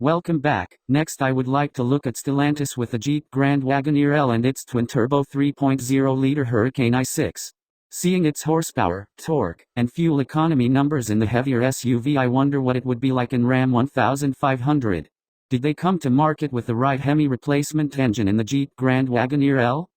Welcome back. Next I would like to look at Stellantis with the Jeep Grand Wagoneer L and its twin-turbo 3.0-liter Hurricane i6. Seeing its horsepower, torque, and fuel economy numbers in the heavier SUV, I wonder what it would be like in Ram 1500. Did they come to market with the right Hemi replacement engine in the Jeep Grand Wagoneer L?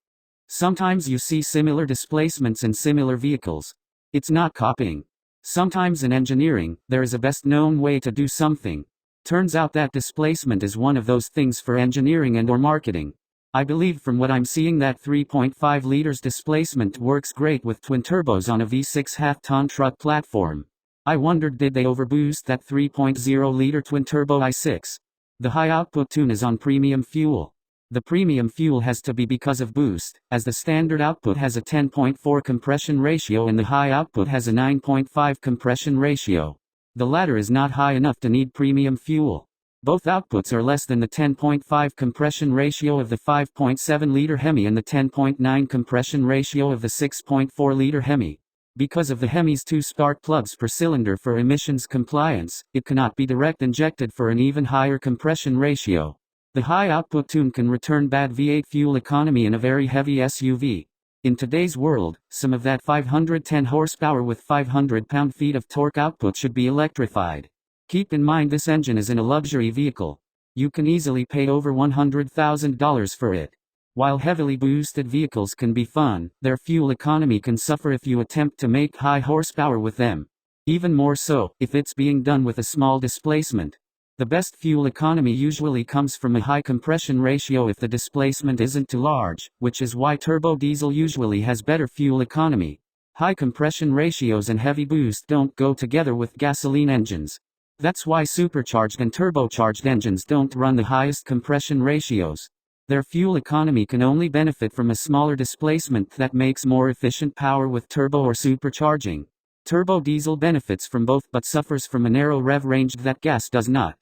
Sometimes you see similar displacements in similar vehicles. It's not copying. Sometimes in engineering, there is a best known way to do something. Turns out that displacement is one of those things for engineering and/or marketing. I believe from what I'm seeing that 3.5 liters displacement works great with twin turbos on a V6 half-ton truck platform. I wondered, did they overboost that 3.0-liter twin-turbo i6? The high output tune is on premium fuel. The premium fuel has to be because of boost, as the standard output has a 10.4 compression ratio and the high output has a 9.5 compression ratio. The latter is not high enough to need premium fuel. Both outputs are less than the 10.5 compression ratio of the 5.7-liter Hemi and the 10.9 compression ratio of the 6.4-liter Hemi. Because of the Hemi's 2 spark plugs per cylinder for emissions compliance, it cannot be direct injected for an even higher compression ratio. The high output tune can return bad V8 fuel economy in a very heavy SUV. In today's world, some of that 510 horsepower with 500 pound-feet of torque output should be electrified. Keep in mind this engine is in a luxury vehicle. You can easily pay over $100,000 for it. While heavily boosted vehicles can be fun, their fuel economy can suffer if you attempt to make high horsepower with them. Even more so, if it's being done with a small displacement. The best fuel economy usually comes from a high compression ratio if the displacement isn't too large, which is why turbo diesel usually has better fuel economy. High compression ratios and heavy boost don't go together with gasoline engines. That's why supercharged and turbocharged engines don't run the highest compression ratios. Their fuel economy can only benefit from a smaller displacement that makes more efficient power with turbo or supercharging. Turbo diesel benefits from both but suffers from a narrow rev range that gas does not.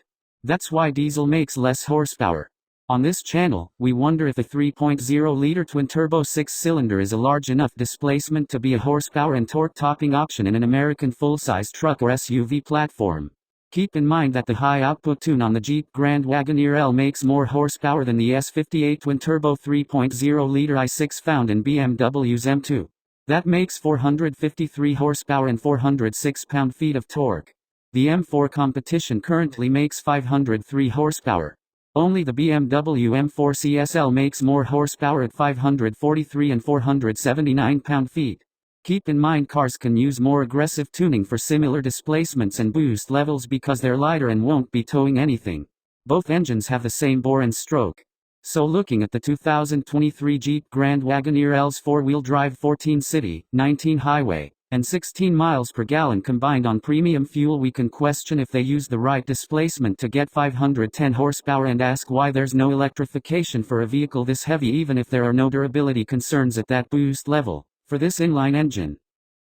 That's why diesel makes less horsepower. On this channel, we wonder if a 3.0-liter twin-turbo 6-cylinder is a large enough displacement to be a horsepower and torque topping option in an American full-size truck or SUV platform. Keep in mind that the high output tune on the Jeep Grand Wagoneer L makes more horsepower than the S58 twin-turbo 3.0-liter i6 found in BMW's M2. That makes 453 horsepower and 406 pound-feet of torque. The M4 competition currently makes 503 horsepower. Only the BMW M4 CSL makes more horsepower at 543 and 479 pound-feet. Keep in mind cars can use more aggressive tuning for similar displacements and boost levels because they're lighter and won't be towing anything. Both engines have the same bore and stroke. So looking at the 2023 Jeep Grand Wagoneer L's 4-wheel drive 14 city, 19 highway, and 16 miles per gallon combined on premium fuel, we can question if they use the right displacement to get 510 horsepower and ask why there's no electrification for a vehicle this heavy even if there are no durability concerns at that boost level. For this inline engine,